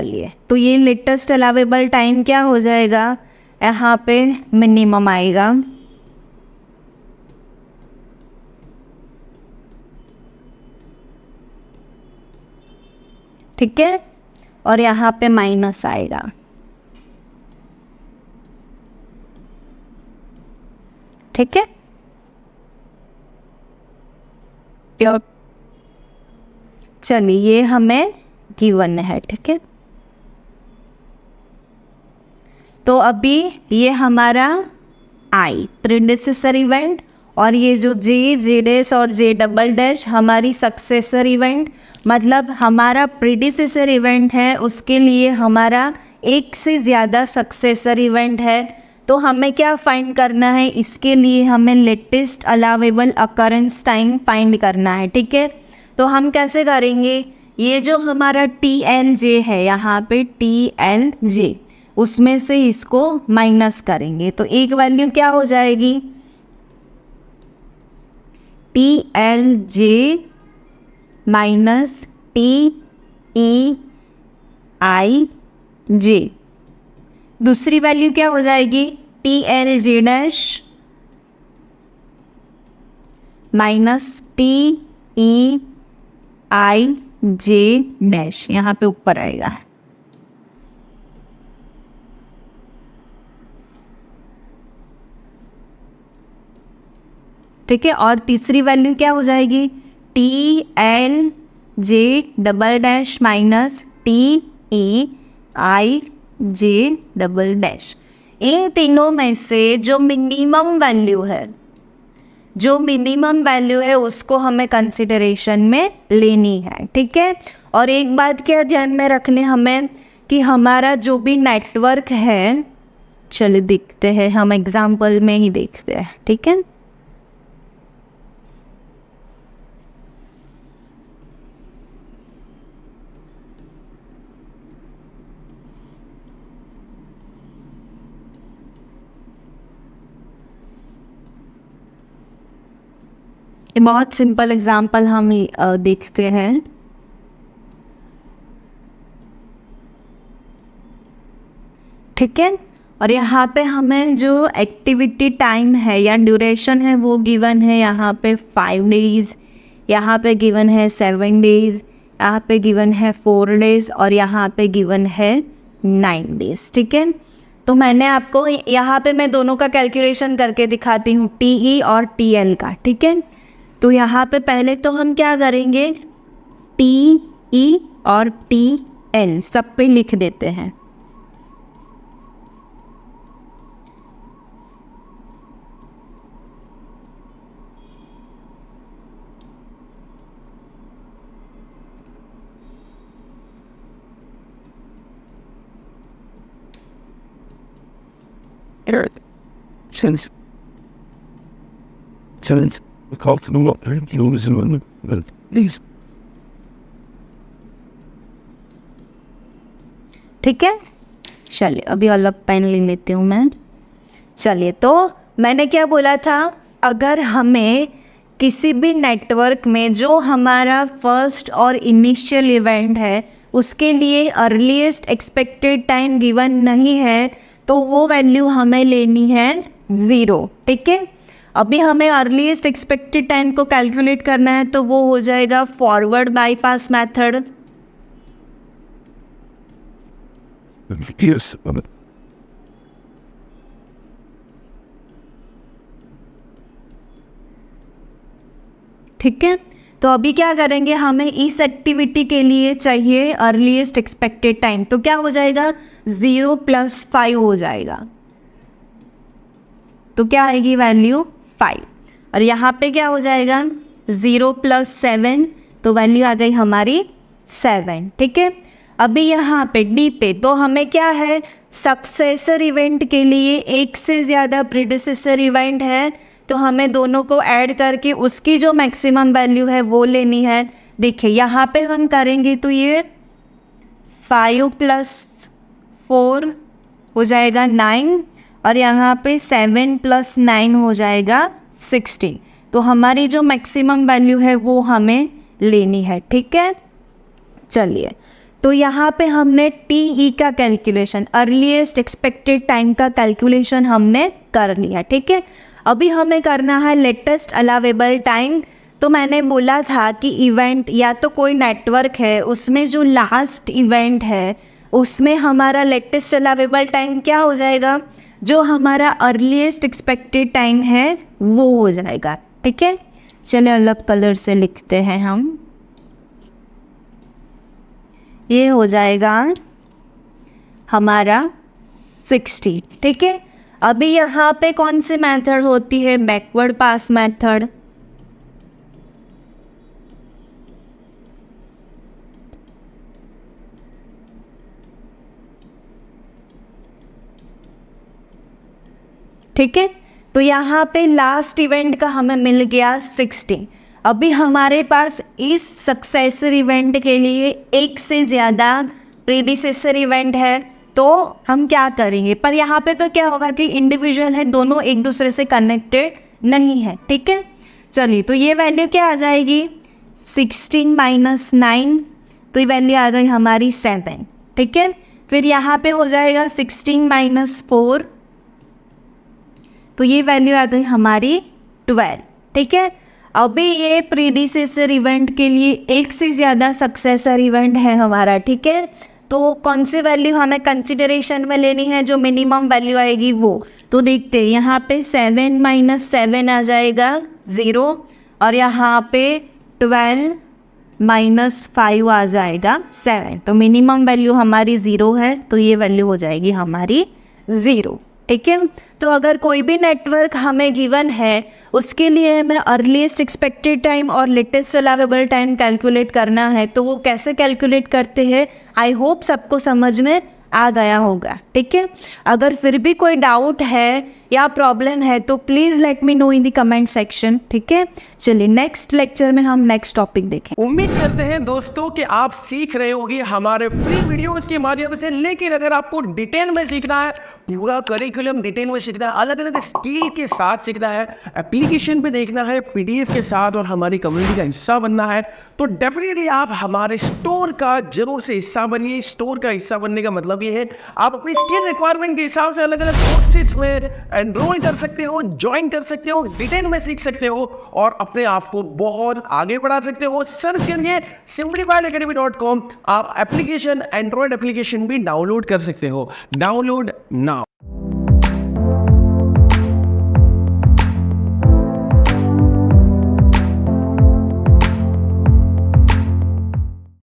चलिए, तो ये लेटेस्ट अलाउेबल टाइम क्या हो जाएगा, यहाँ पे मिनिमम आएगा, ठीक है, और यहाँ पे माइनस आएगा, ठीक है। चलिए ये हमें गिवन है, ठीक है। तो अभी ये हमारा आई प्रीडिसेसर इवेंट, और ये जो जे, जे डैश और जे डबल डैश हमारी सक्सेसर इवेंट, मतलब हमारा प्रीडिसेसर इवेंट है उसके लिए हमारा एक से ज़्यादा सक्सेसर इवेंट है। तो हमें क्या फाइंड करना है, इसके लिए हमें latest allowable occurrence time find करना है, ठीक है। तो हम कैसे करेंगे, ये जो हमारा TLJ है यहाँ पे TLJ, उसमें से इसको माइनस करेंगे तो एक वैल्यू क्या हो जाएगी, TLJ माइनस TEIJ। दूसरी वैल्यू क्या हो जाएगी, TLJ dash minus TEIJ dash, यहाँ पे ऊपर आएगा, ठीक है। और तीसरी वैल्यू क्या हो जाएगी, TLJ double dash minus TEIJ double dash. इन तीनों में से जो मिनिमम वैल्यू है उसको हमें कंसिडरेशन में लेनी है, ठीक है। और एक बात क्या ध्यान में रखने हमें कि हमारा जो भी नेटवर्क है, चलिए देखते हैं, हम एग्जाम्पल में ही देखते हैं, ठीक है। ये बहुत सिंपल एग्जाम्पल हम देखते हैं, ठीक है। और यहाँ पे हमें जो एक्टिविटी टाइम है या ड्यूरेशन है वो गिवन है, यहाँ पे 5 डेज, यहाँ पे गिवन है 7 डेज, यहाँ पे गिवन है 4 डेज, और यहाँ पे गिवन है 9 डेज, ठीक है। तो मैंने आपको यहाँ पे मैं दोनों का कैलकुलेशन करके दिखाती हूँ, TE और TL का, ठीक है। तो यहाँ पे पहले तो हम क्या करेंगे, TE और TL सब पे लिख देते हैं, ठीक है। चलिए अभी अलग पेन ले लेती हूँ मैं। चलिए, तो मैंने क्या बोला था, अगर हमें किसी भी नेटवर्क में जो हमारा फर्स्ट और इनिशियल इवेंट है उसके लिए अर्लीस्ट एक्सपेक्टेड टाइम गिवन नहीं है तो वो वैल्यू हमें लेनी है 0, ठीक है। अभी हमें अर्लीस्ट एक्सपेक्टेड टाइम को कैलकुलेट करना है तो वो हो जाएगा फॉरवर्ड बाईपास मेथड, ठीक है। तो अभी क्या करेंगे, हमें इस एक्टिविटी के लिए चाहिए अर्लीस्ट एक्सपेक्टेड टाइम, तो क्या हो जाएगा 0 + 5 हो जाएगा, तो क्या आएगी वैल्यू 5। और यहाँ पे क्या हो जाएगा 0 + 7, तो वैल्यू आ गई हमारी 7, ठीक है। अभी यहाँ पे डी पे तो हमें क्या है, सक्सेसर इवेंट के लिए एक से ज़्यादा प्रीडिसेसर इवेंट है तो हमें दोनों को ऐड करके उसकी जो मैक्सिमम वैल्यू है वो लेनी है। देखिए यहाँ पे हम करेंगे तो ये 5 + 4 हो जाएगा 9, और यहाँ पे 7 + 9 हो जाएगा 16, तो हमारी जो मैक्सिमम वैल्यू है वो हमें लेनी है, ठीक है। चलिए, तो यहाँ पे हमने TE का कैलकुलेशन, अर्लीस्ट एक्सपेक्टेड टाइम का कैलकुलेशन हमने कर लिया, ठीक है। अभी हमें करना है लेटेस्ट अलावेबल टाइम। तो मैंने बोला था कि इवेंट या तो कोई नेटवर्क है, उसमें जो लास्ट इवेंट है उसमें हमारा लेटेस्ट अलावेबल टाइम क्या हो जाएगा, जो हमारा अर्लीस्ट एक्सपेक्टेड टाइम है वो हो जाएगा, ठीक है। चलिए अलग कलर से लिखते हैं हम, ये हो जाएगा हमारा 60, ठीक है। अभी यहाँ पे कौन सी मेथड होती है, बैकवर्ड पास मेथड। ठीक है, तो यहाँ पे लास्ट इवेंट का हमें मिल गया 60। अभी हमारे पास इस सक्सेसर इवेंट के लिए एक से ज़्यादा प्रीडिसेसर इवेंट है, तो हम क्या करेंगे। पर यहाँ पे तो क्या होगा कि इंडिविजुअल है, दोनों एक दूसरे से कनेक्टेड नहीं है, ठीक है। चलिए, तो ये वैल्यू क्या आ जाएगी, 16 - 9, तो ये वैल्यू आ गई हमारी 7, ठीक है। फिर यहाँ पे हो जाएगा 16 - 4, तो ये वैल्यू आ गई हमारी 12, ठीक है। अभी ये प्रीडिसेसर इवेंट के लिए एक से ज़्यादा सक्सेसर इवेंट है हमारा, ठीक है। तो कौन सी वैल्यू हमें कंसिडरेशन में लेनी है, जो मिनिमम वैल्यू आएगी वो। तो देखते हैं, यहाँ पे 7 - 7 आ जाएगा 0, और यहाँ पे 12 - 5 आ जाएगा 7। तो मिनिमम वैल्यू हमारी 0 है, तो ये वैल्यू हो जाएगी हमारी 0, ठीक है। तो अगर कोई भी नेटवर्क हमें गिवन है, उसके लिए हमें अर्लीस्ट एक्सपेक्टेड टाइम और लेटेस्ट अलावेबल टाइम कैलकुलेट करना है, तो वो कैसे कैलकुलेट करते हैं, आई होप सबको समझ में आ गया होगा, ठीक है। अगर फिर भी कोई डाउट है या प्रॉब्लम है तो please let me know in the comment section, ठीक है। चलिए नेक्स्ट लेक्चर में हम नेक्स्ट टॉपिक देखें। उम्मीद करते हैं दोस्तों कि आप सीख रहे होंगे हमारे फ्री वीडियोस के माध्यम से, लेकिन अगर आपको डिटेल में सीखना है, पूरा करिकुलम डिटेल में सीखना है, अलग अलग स्किल के साथ सीखना है, एप्लीकेशन पे देखना है, PDF के साथ, और हमारी कम्युनिटी का हिस्सा बनना है, तो डेफिनेटली आप हमारे स्टोर का जरूर से हिस्सा बनिए। स्टोर का हिस्सा बनने का मतलब ये है, आप अपनी स्किल रिक्वायरमेंट के हिसाब से अलग अलग कोर्सेज में एनरोल कर सकते हो, ज्वाइन कर सकते हो, डिटेल में सीख सकते हो और अपने आप को बहुत आगे बढ़ा सकते हो। सर्च करिए simplifiedacademy.com। आप एप्लीकेशन, एंड्रॉयड एप्लीकेशन भी डाउनलोड कर सकते हो। Download now.